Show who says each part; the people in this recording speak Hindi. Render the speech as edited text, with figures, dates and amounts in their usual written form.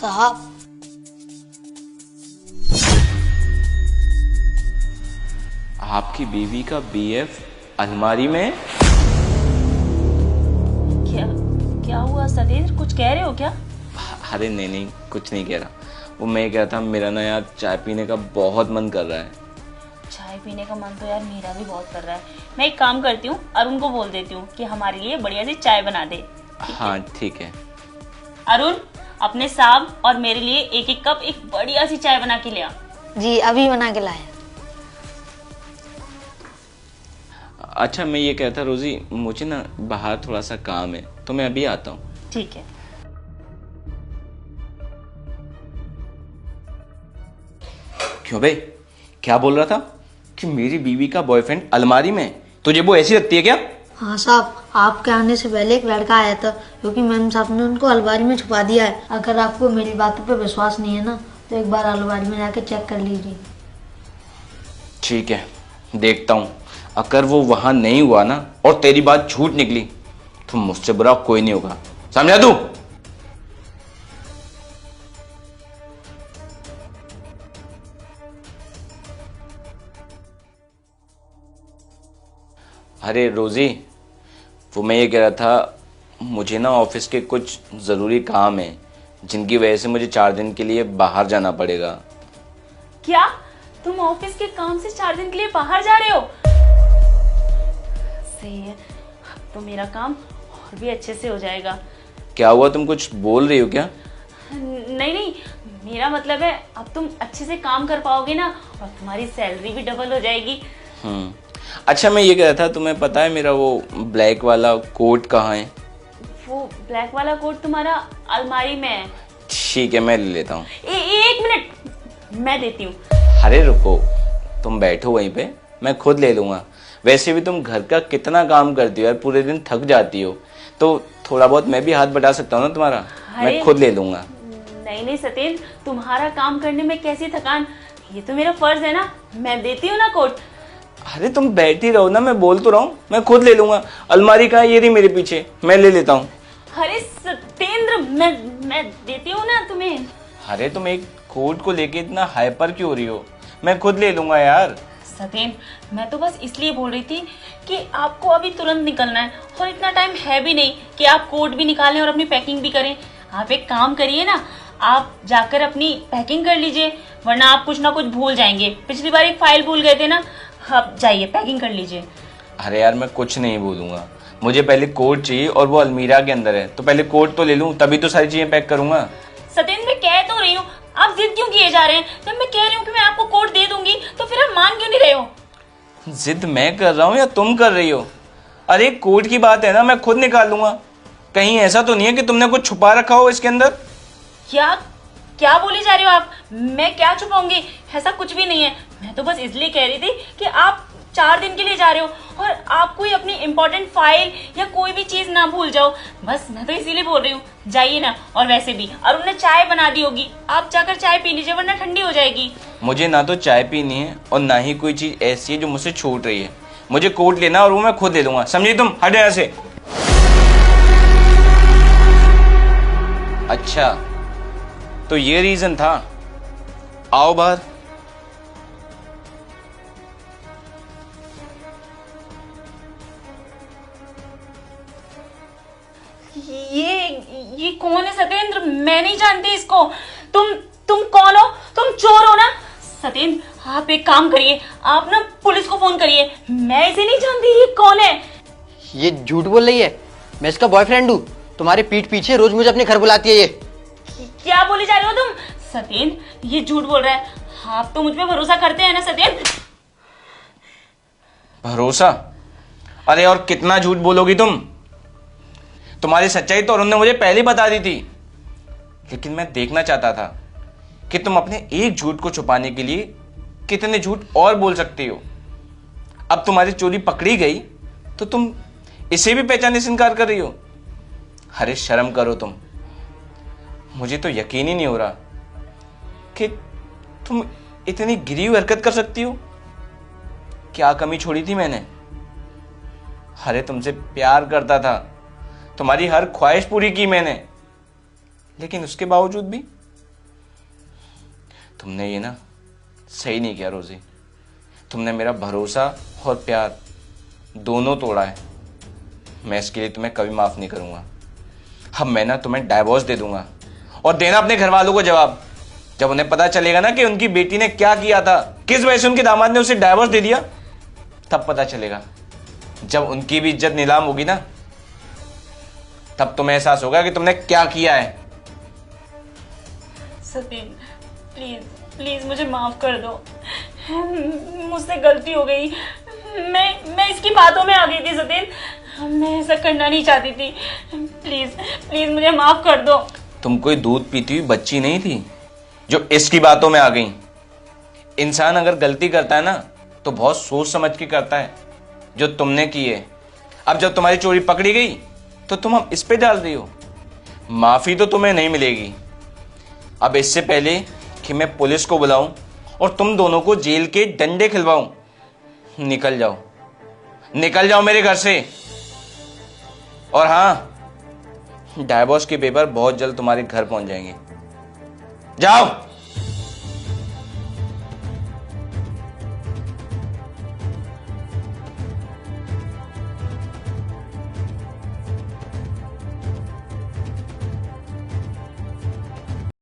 Speaker 1: साहब।
Speaker 2: आपकी बीवी का बीएफ अलमारी में?
Speaker 3: क्या क्या हुआ सतेंद्र, कुछ कह रहे हो क्या?
Speaker 2: अरे नहीं नहीं, कुछ नहीं कह रहा। वो मैं कह रहा था, मेरा ना यार चाय पीने का बहुत मन कर रहा है।
Speaker 3: चाय पीने का मन तो यार मेरा भी बहुत कर रहा है। मैं एक काम करती हूँ, अरुण को बोल देती हूँ कि हमारे लिए बढ़िया सी चाय बना दे।
Speaker 2: हाँ ठीक है।
Speaker 3: अरुण, अपने साहब और मेरे लिए एक एक कप एक बढ़िया सी चाय बना के ले आ।
Speaker 1: जी अभी बना के लाया।
Speaker 2: अच्छा मैं ये कहता रोजी, मुझे ना बाहर थोड़ा सा काम है तो मैं अभी आता हूँ।
Speaker 3: ठीक है।
Speaker 2: क्यों बे, क्या बोल रहा था कि मेरी बीवी का बॉयफ्रेंड अलमारी में? तुझे वो ऐसी लगती है क्या?
Speaker 1: हाँ साहब, आपके आने से पहले एक लड़का आया था, क्योंकि मैम साहब ने उनको अलमारी में छुपा दिया है। अगर आपको मेरी बातों पे विश्वास नहीं है ना, तो एक बार अलमारी में जाके चेक कर लीजिए।
Speaker 2: ठीक है, देखता हूँ। अगर वो वहां नहीं हुआ ना और तेरी बात झूठ निकली तो मुझसे बुरा कोई नहीं होगा, समझा तू? अरे रोजी, वो मैं ये कह रहा था, मुझे ना ऑफिस के कुछ ज़रूरी काम है जिनकी वजह से मुझे 4 दिन के लिए बाहर जाना पड़ेगा।
Speaker 3: क्या तुम ऑफिस के काम से 4 दिन के लिए बाहर जा रहे हो? सही है, अब तो मेरा काम और भी अच्छे से हो जाएगा।
Speaker 2: क्या हुआ, तुम कुछ बोल रही हो क्या?
Speaker 3: नहीं नहीं, मेरा मतलब है अब तुम अच्छे से काम कर पाओगे ना, और तुम्हारी सैलरी भी डबल हो जाएगी।
Speaker 2: अच्छा मैं ये कह रहा था, तुम्हें पता है मेरा वो ब्लैक वाला कोट कहाँ है?
Speaker 3: वो ब्लैक वाला कोट तुम्हारा अलमारी में है।
Speaker 2: ठीक है, मैं ले लेता हूँ।
Speaker 3: एक मिनट, मैं देती हूँ।
Speaker 2: अरे रुको, तुम बैठो वहीं पे, मैं खुद ले लूंगा। वैसे भी तुम घर का कितना काम करती हो यार, पूरे दिन थक जाती हो, तो थोड़ा बहुत मैं भी हाथ बटा सकता हूँ ना तुम्हारा। मैं खुद ले लूंगा।
Speaker 3: नहीं नहीं सतेंद्र, तुम्हारा काम करने में कैसी थकान, ये तो मेरा फर्ज है ना, मैं देती हूँ ना कोट।
Speaker 2: अरे तुम बैठी रहो ना, मैं बोल तो रहा हूँ, मैं खुद ले लूंगा। अलमारी कहाँ है? ये रही मेरे पीछे, मैं ले लेता हूँ।
Speaker 3: अरे सतेंद्र, मैं देती हूँ ना तुम्हें।
Speaker 2: अरे तुम एक कोट को लेके इतना हाइपर क्यों हो रही हो? मैं खुद ले लूंगा यार।
Speaker 3: सतेंद्र, मैं तो बस इसलिए बोल रही थी कि आपको अभी तुरंत निकलना है और इतना टाइम है भी नहीं कि आप कोट भी निकालें और अपनी पैकिंग भी करें। आप एक काम करिए ना, आप जाकर अपनी पैकिंग कर लीजिए, वरना आप कुछ ना कुछ भूल जाएंगे। पिछली बार एक फाइल भूल गए थे ना। आप जाइए, पैकिंग कर लीजिए।
Speaker 2: अरे यार मैं कुछ नहीं भूलूंगा, मुझे पहले कोट चाहिए और वो अलमीरा के अंदर है, तो पहले कोट तो ले लूं, तभी तो सारी चीजें पैक करूंगा।
Speaker 3: सतेंद्र, मैं कह तो रही हूँ, आप जिद क्यों किए जा रहे हैं? जब मैं कह रही हूँ कि मैं आपको कोट दे दूंगी तो फिर आप मान क्यों नहीं रहे हो?
Speaker 2: जिद मैं कर रहा हूँ या तुम कर रही हो? अरे कोट की बात है ना, मैं खुद निकाल लूंगा। कहीं ऐसा तो नहीं है कि तुमने कुछ छुपा रखा हो इसके अंदर?
Speaker 3: क्या क्या बोले जा रहे हो आप? मैं क्या छुपाऊंगी? ऐसा कुछ भी नहीं है। मैं तो बस इसलिए कह रही थी कि आप 4 दिन के लिए जा रहे हो और आप कोई अपनी इंपॉर्टेंट फाइल या कोई भी चीज ना भूल जाओ। बस मैं तो इसीलिए बोल रही हूँ, जाइए ना। और वैसे भी अरुण ने चाय बना दी होगी, आप जाकर चाय पी लीजिए, वरना ठंडी हो जाएगी।
Speaker 2: मुझे ना तो चाय पीनी है और ना ही कोई चीज ऐसी है जो मुझसे छूट रही है। मुझे कोट लेना और वो मैं खुद ले लूंगा, समझी तुम? हटो यहाँ से। अच्छा तो ये रीजन था, आओ बाहर।
Speaker 3: ये कौन है सतेंद्र? मैं नहीं जानती इसको। तुम कौन हो? तुम चोर हो ना? सतेंद्र, आप एक काम करिए, आप ना पुलिस को फोन करिए। मैं इसे नहीं जानती, ये कौन है?
Speaker 4: ये झूठ बोल रही है, मैं इसका बॉयफ्रेंड हूँ। तुम्हारे पीठ पीछे रोज मुझे अपने घर बुलाती है। ये
Speaker 3: क्या बोले जा रहे हो तुम? सतेंद्र, ये झूठ बोल रहा है। आप तो मुझ पे भरोसा करते हैं ना सतेंद्र?
Speaker 2: भरोसा? अरे और कितना झूठ बोलोगी तुम? तुम्हारी सच्चाई तो अरुण ने मुझे पहले ही बता दी थी, लेकिन मैं देखना चाहता था कि तुम अपने एक झूठ को छुपाने के लिए कितने झूठ और बोल सकती हो। अब तुम्हारी चोरी पकड़ी गई तो तुम इसे भी पहचानने से इनकार कर रही हो। अरे शर्म करो तुम। मुझे तो यकीन ही नहीं हो रहा कि तुम इतनी गिरी हुई हरकत कर सकती हो। क्या कमी छोड़ी थी मैंने? अरे तुमसे प्यार करता था, तुम्हारी हर ख्वाहिश पूरी की मैंने, लेकिन उसके बावजूद भी तुमने ये ना सही नहीं किया रोजी। तुमने मेरा भरोसा और प्यार दोनों तोड़ा है। मैं इसके लिए तुम्हें कभी माफ नहीं करूंगा। अब मैं ना तुम्हें डाइवोर्स दे दूंगा और देना अपने घर वालों को जवाब। जब उन्हें पता चलेगा ना कि उनकी बेटी ने क्या किया था, किस वजह से उनके दामाद ने उसे डाइवोर्स दे दिया, तब पता चलेगा। जब उनकी भी इज्जत नीलाम होगी ना, तब तुम्हें एहसास होगा कि तुमने क्या किया है।
Speaker 3: सतीन प्लीज प्लीज मुझे माफ कर दो, मुझसे गलती हो गई। मैं इसकी बातों में आ गई थी सतीन, मैं ऐसा करना नहीं चाहती थी। प्लीज प्लीज मुझे माफ कर दो।
Speaker 2: तुम कोई दूध पीती हुई बच्ची नहीं थी जो इसकी बातों में आ गई। इंसान अगर गलती करता है ना तो बहुत सोच समझ के करता है, जो तुमने की है। अब जब तुम्हारी चोरी पकड़ी गई तो तुम हम इस पे डाल रही हो। माफी तो तुम्हें नहीं मिलेगी। अब इससे पहले कि मैं पुलिस को बुलाऊं और तुम दोनों को जेल के डंडे खिलवाऊं, निकल जाओ, निकल जाओ मेरे घर से। और हाँ, डाइवोर्स के पेपर बहुत जल्द तुम्हारे घर पहुंच जाएंगे। जाओ।